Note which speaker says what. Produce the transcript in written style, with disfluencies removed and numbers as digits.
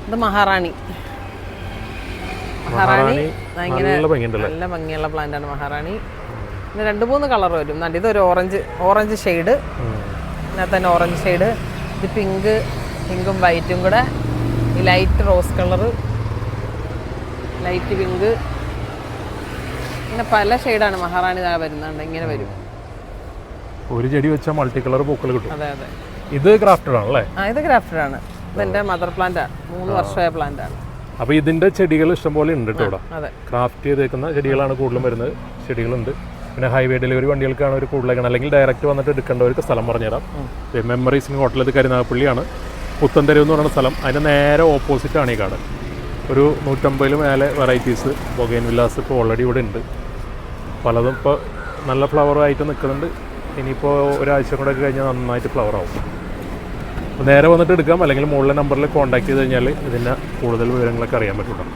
Speaker 1: ഇത് മഹാറാണി. മഹാറാണി ഭയങ്കര നല്ല ഭംഗിയുള്ള പ്ലാന്റ് ആണ് മഹാറാണി. പിന്നെ 2-3 കളർ വരും. ഇതൊരു ഓറഞ്ച് ഷെയ്ഡ്, ഇതിനകത്ത് തന്നെ ഓറഞ്ച് ഷെയ്ഡ്. ഇത് പിങ്കും വൈറ്റും കൂടെ, ഈ light rose colour, light pink, ഇങ്ങനെ പല ഷെയ്ഡാണ് മഹാറാണി വരുന്നുണ്ട്. ഇങ്ങനെ വരും.
Speaker 2: ഒരു ചെടി വെച്ചാൽ മൾട്ടി കളർ പൂക്കൾ കിട്ടും.
Speaker 1: അതെ അതെ.
Speaker 2: ഇത് ഗ്രാഫ്റ്റഡ് ആണല്ലേ?
Speaker 1: ഇത് ഗ്രാഫ്റ്റഡ് ആണ്. ഇതെന്റെ മദർ പ്ലാന്റ് ആണ്. 3 വർഷമായ പ്ലാന്റ് ആണ്.
Speaker 2: അപ്പോൾ ഇതിന്റെ ചെടികൾ ഇഷ്ടംപോലെ ഉണ്ട് കേട്ടോ ഇവിടെ.
Speaker 1: അതെ,
Speaker 2: ക്രാഫ്റ്റ് ചെയ്തേക്കുന്ന ചെടികളാണ് കൂടുതലും വരുന്നത്. ചെടികളുണ്ട്. പിന്നെ ഹൈവേ ഡെലിവറി വണ്ടികൾക്കാണ് ഒരു കൂടുതലേക്കാണ്, അല്ലെങ്കിൽ ഡയറക്റ്റ് വന്നിട്ട് എടുക്കേണ്ടവർക്ക് സ്ഥലം പറഞ്ഞുതരാം. മെമ്മറീസിന് ഹോട്ടൽ, ഇത് കരുനാഗപ്പള്ളിയാണ്. പുത്തൻതെരുവ് എന്ന് പറയുന്ന സ്ഥലം. അതിന് നേരെ ഓപ്പോസിറ്റ് ആണ് ഈ കാട്. ഒരു 150 മേലെ വെറൈറ്റീസ് ബൊഗൈൻ വില്ലാസ് ഇപ്പോൾ ഓൾറെഡി ഇവിടെ ഉണ്ട്. പലതും ഇപ്പോൾ നല്ല ഫ്ലവറായിട്ട് നിൽക്കുന്നുണ്ട്. ഇനിയിപ്പോൾ ഒരാഴ്ച കൂടെ കഴിഞ്ഞാൽ നന്നായിട്ട് ഫ്ലവർ ആവും. നേരെ വന്നിട്ട് എടുക്കാം, അല്ലെങ്കിൽ മുകളിലെ നമ്പറിൽ കോൺടാക്ട് ചെയ്ത് കഴിഞ്ഞാൽ ഇതിൻ്റെ കൂടുതൽ വിവരങ്ങളൊക്കെ അറിയാൻ പറ്റും.